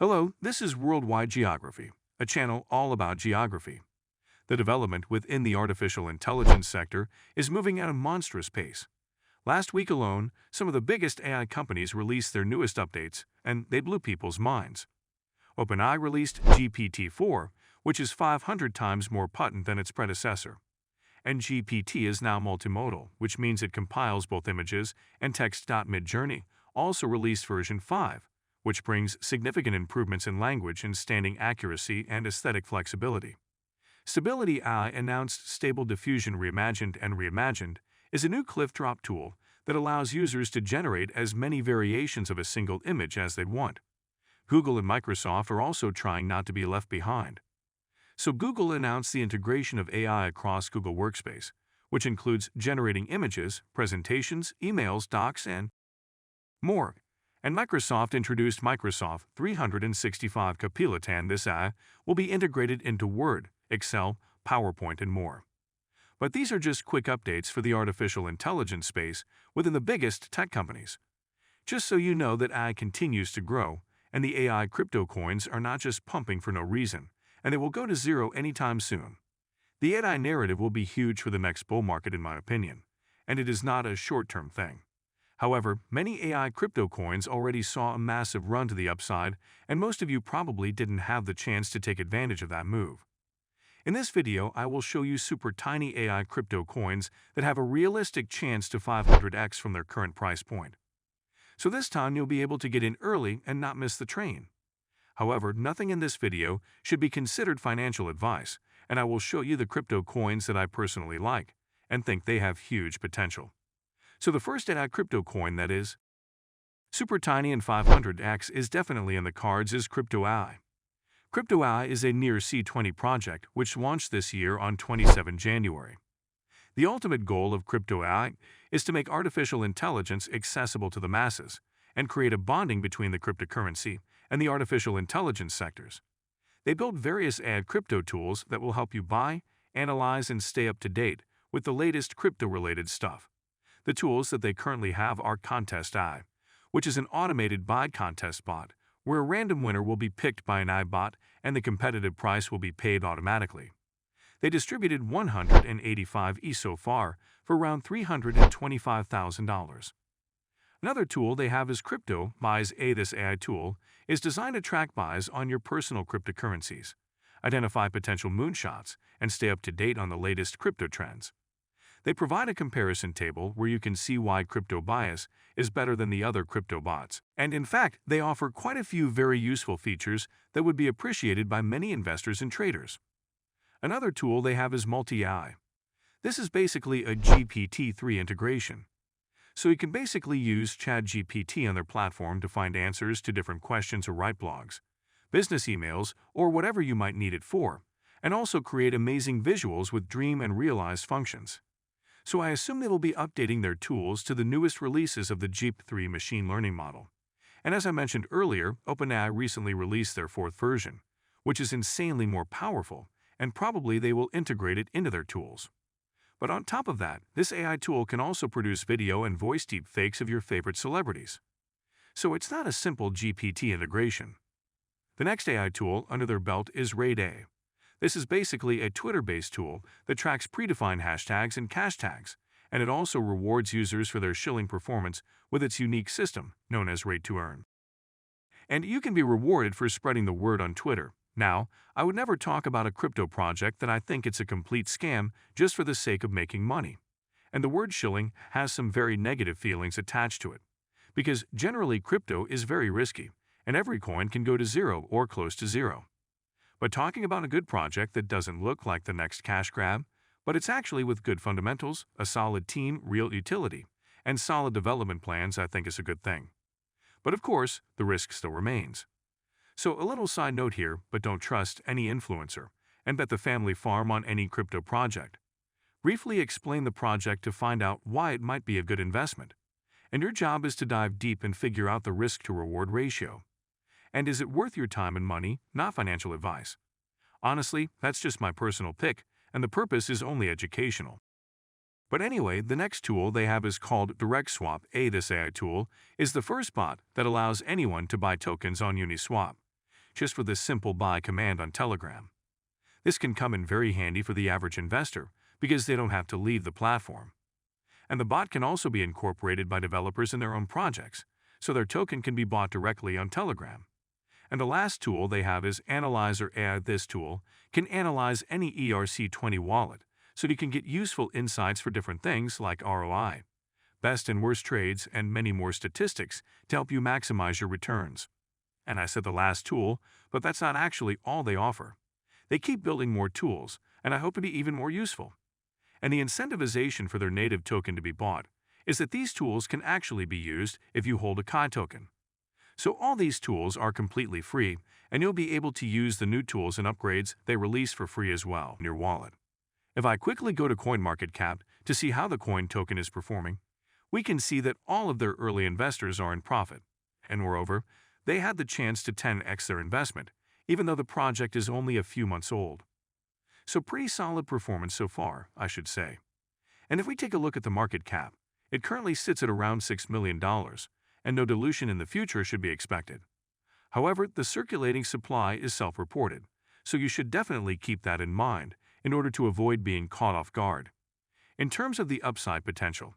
Hello, this is Worldwide Geography, a channel all about geography. The development within the artificial intelligence sector is moving at a monstrous pace. Last week alone, some of the biggest AI companies released their newest updates, and they blew people's minds. OpenAI released GPT-4, which is 500 times more potent than its predecessor. And GPT is now multimodal, which means it compiles both images and text. Midjourney also released version 5, which brings significant improvements in language and standing accuracy and aesthetic flexibility. Stability AI announced Stable Diffusion Reimagined is a new cliff drop tool that allows users to generate as many variations of a single image as they want. Google and Microsoft are also trying not to be left behind. So Google announced the integration of AI across Google Workspace, which includes generating images, presentations, emails, docs, and more. And Microsoft introduced Microsoft 365 Copilot. This AI will be integrated into Word, Excel, PowerPoint, and more. But these are just quick updates for the artificial intelligence space within the biggest tech companies. Just so you know that AI continues to grow, and the AI crypto coins are not just pumping for no reason, and they will go to zero anytime soon. The AI narrative will be huge for the next bull market in my opinion, and it is not a short-term thing. However, many AI crypto coins already saw a massive run to the upside, and most of you probably didn't have the chance to take advantage of that move. In this video, I will show you super tiny AI crypto coins that have a realistic chance to 500x from their current price point. So this time you'll be able to get in early and not miss the train. However, nothing in this video should be considered financial advice, and I will show you the crypto coins that I personally like and think they have huge potential. So the first AI crypto coin that is super tiny and 500x is definitely in the cards is Crypto AI. Crypto AI is a near C20 project which launched this year on 27 January. The ultimate goal of Crypto AI is to make artificial intelligence accessible to the masses and create a bonding between the cryptocurrency and the artificial intelligence sectors. They build various AI crypto tools that will help you buy, analyze, and stay up to date with the latest crypto-related stuff. The tools that they currently have are Contest AI, which is an automated buy contest bot, where a random winner will be picked by an AI bot and the competitive price will be paid automatically. They distributed 185 E so far for around $325,000. Another tool they have is Crypto Buys A. This AI tool is designed to track buys on your personal cryptocurrencies, identify potential moonshots, and stay up to date on the latest crypto trends. They provide a comparison table where you can see why Crypto Bias is better than the other crypto bots. And in fact, they offer quite a few very useful features that would be appreciated by many investors and traders. Another tool they have is Multi-AI. This is basically a GPT-3 integration. So you can basically use ChatGPT on their platform to find answers to different questions or write blogs, business emails, or whatever you might need it for, and also create amazing visuals with dream and realized functions. So I assume they will be updating their tools to the newest releases of the GPT-3 machine learning model. And as I mentioned earlier, OpenAI recently released their fourth version, which is insanely more powerful, and probably they will integrate it into their tools. But on top of that, this AI tool can also produce video and voice deepfakes of your favorite celebrities. So it's not a simple GPT integration. The next AI tool under their belt is RaidA. This is basically a Twitter-based tool that tracks predefined hashtags and cash tags, and it also rewards users for their shilling performance with its unique system, known as Rate to Earn. And you can be rewarded for spreading the word on Twitter. Now, I would never talk about a crypto project that I think it's a complete scam just for the sake of making money. And the word shilling has some very negative feelings attached to it, because generally crypto is very risky, and every coin can go to zero or close to zero. But talking about a good project that doesn't look like the next cash grab, but it's actually with good fundamentals, a solid team, real utility, and solid development plans, I think is a good thing. But of course, the risk still remains. So a little side note here, but don't trust any influencer, and bet the family farm on any crypto project. Briefly explain the project to find out why it might be a good investment. And your job is to dive deep and figure out the risk-to-reward ratio. And is it worth your time and money, not financial advice? Honestly, that's just my personal pick, and the purpose is only educational. But anyway, the next tool they have is called DirectSwap A. This AI tool is the first bot that allows anyone to buy tokens on Uniswap, just with a simple buy command on Telegram. This can come in very handy for the average investor because they don't have to leave the platform. And the bot can also be incorporated by developers in their own projects, so their token can be bought directly on Telegram. And the last tool they have is Analyzer AI. This tool can analyze any ERC20 wallet, so you can get useful insights for different things like ROI, best and worst trades, and many more statistics to help you maximize your returns. And I said the last tool, but that's not actually all they offer. They keep building more tools, and I hope to be even more useful. And the incentivization for their native token to be bought is that these tools can actually be used if you hold a Kai token. So all these tools are completely free, and you'll be able to use the new tools and upgrades they release for free as well in your wallet. If I quickly go to CoinMarketCap to see how the coin token is performing, we can see that all of their early investors are in profit. And moreover, they had the chance to 10x their investment, even though the project is only a few months old. So pretty solid performance so far, I should say. And if we take a look at the market cap, it currently sits at around $6 million, and no dilution in the future should be expected. However, the circulating supply is self-reported, so you should definitely keep that in mind in order to avoid being caught off guard. In terms of the upside potential,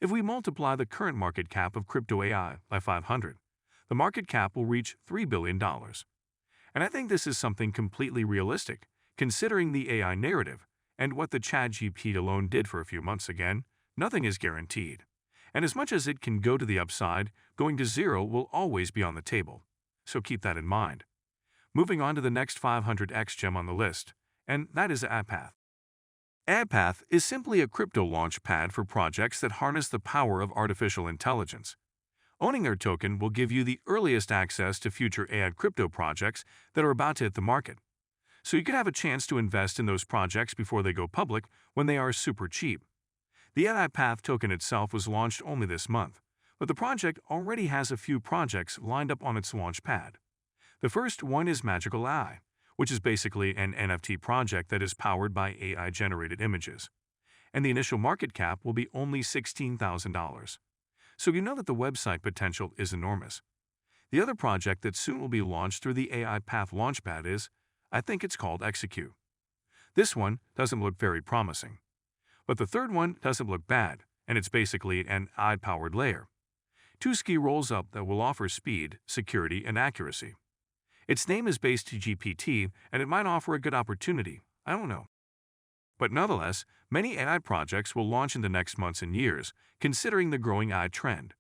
if we multiply the current market cap of crypto AI by 500, the market cap will reach $3 billion. And I think this is something completely realistic, considering the AI narrative and what the ChatGPT alone did for a few months. Again, nothing is guaranteed. And as much as it can go to the upside, going to zero will always be on the table. So keep that in mind. Moving on to the next 500x gem on the list, and that is AdPath. AdPath is simply a crypto launch pad for projects that harness the power of artificial intelligence. Owning their token will give you the earliest access to future AI crypto projects that are about to hit the market. So you could have a chance to invest in those projects before they go public when they are super cheap. The AdPath token itself was launched only this month, but the project already has a few projects lined up on its launch pad. The first one is Magical AI, which is basically an NFT project that is powered by AI-generated images. And the initial market cap will be only $16,000. So you know that the website potential is enormous. The other project that soon will be launched through the AdPath launchpad is, I think it's called Execute. This one doesn't look very promising. But the third one doesn't look bad, and it's basically an AI-powered layer. 2 ski rolls up that will offer speed, security, and accuracy. Its name is based to GPT, and it might offer a good opportunity. I don't know. But nonetheless, many AI projects will launch in the next months and years, considering the growing AI trend.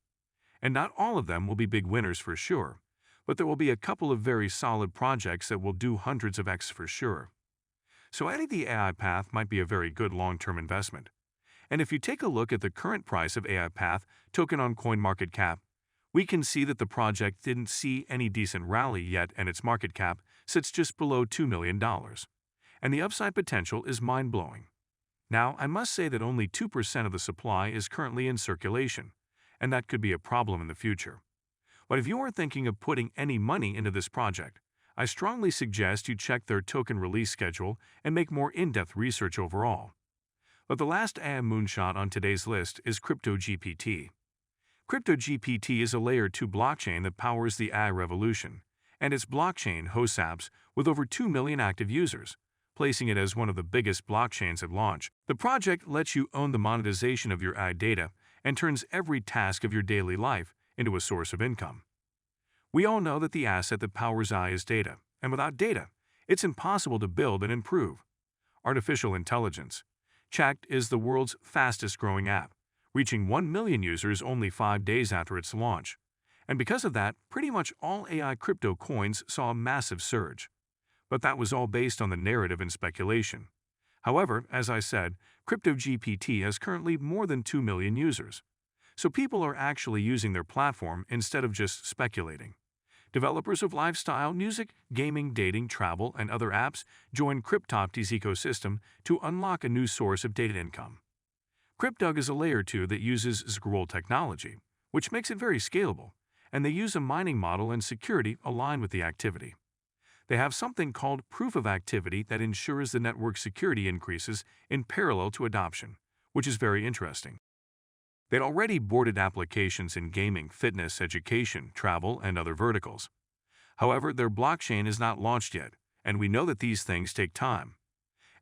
And not all of them will be big winners for sure, but there will be a couple of very solid projects that will do hundreds of X for sure. So adding the AdPath might be a very good long-term investment. And if you take a look at the current price of AdPath token on CoinMarketCap, we can see that the project didn't see any decent rally yet, and its market cap sits just below $2 million. And the upside potential is mind-blowing. Now, I must say that only 2% of the supply is currently in circulation, and that could be a problem in the future. But if you are thinking of putting any money into this project, I strongly suggest you check their token release schedule and make more in-depth research overall. But the last AI moonshot on today's list is CryptoGPT. CryptoGPT is a Layer 2 blockchain that powers the AI revolution, and its blockchain hosts apps with over 2 million active users, placing it as one of the biggest blockchains at launch. The project lets you own the monetization of your AI data and turns every task of your daily life into a source of income. We all know that the asset that powers AI is data, and without data, it's impossible to build and improve. Artificial intelligence. Checked is the world's fastest-growing app, reaching 1 million users only 5 days after its launch. And because of that, pretty much all AI crypto coins saw a massive surge. But that was all based on the narrative and speculation. However, as I said, CryptoGPT has currently more than 2 million users. So people are actually using their platform instead of just speculating. Developers of lifestyle, music, gaming, dating, travel, and other apps join Cryptopty's ecosystem to unlock a new source of data income. CryptDug is a Layer 2 that uses Scroll technology, which makes it very scalable, and they use a mining model and security aligned with the activity. They have something called proof of activity that ensures the network security increases in parallel to adoption, which is very interesting. They'd already boarded applications in gaming, fitness, education, travel, and other verticals. However, their blockchain is not launched yet, and we know that these things take time.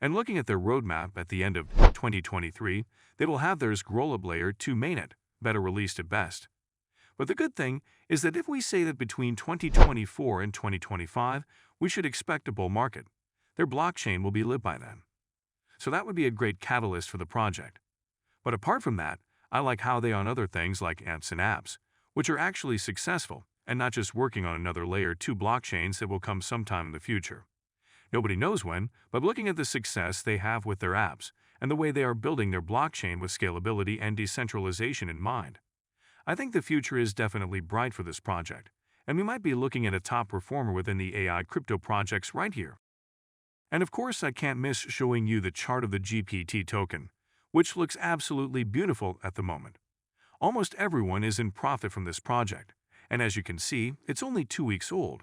And looking at their roadmap at the end of 2023, they will have their scroll-up layer 2 mainnet, beta released at best. But the good thing is that if we say that between 2024 and 2025, we should expect a bull market, their blockchain will be lit by then. So that would be a great catalyst for the project. But apart from that, I like how they on other things like amps and apps, which are actually successful and not just working on another layer 2 blockchains that will come sometime in the future. Nobody knows when, but looking at the success they have with their apps and the way they are building their blockchain with scalability and decentralization in mind, I think the future is definitely bright for this project, and we might be looking at a top performer within the AI crypto projects right here. And of course, I can't miss showing you the chart of the GPT token, which looks absolutely beautiful at the moment. Almost everyone is in profit from this project, and as you can see, it's only 2 weeks old.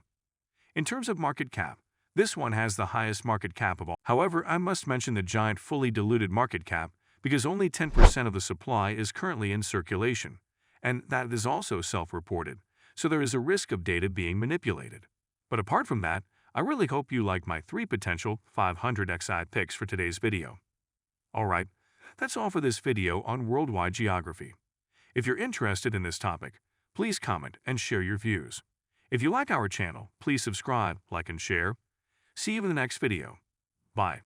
In terms of market cap, this one has the highest market cap of all. However, I must mention the giant fully diluted market cap because only 10% of the supply is currently in circulation, and that is also self-reported, so there is a risk of data being manipulated. But apart from that, I really hope you like my 3 potential 500xi picks for today's video. Alright, that's all for this video on worldwide geography. If you're interested in this topic, please comment and share your views. If you like our channel, please subscribe, like, and share. See you in the next video. Bye.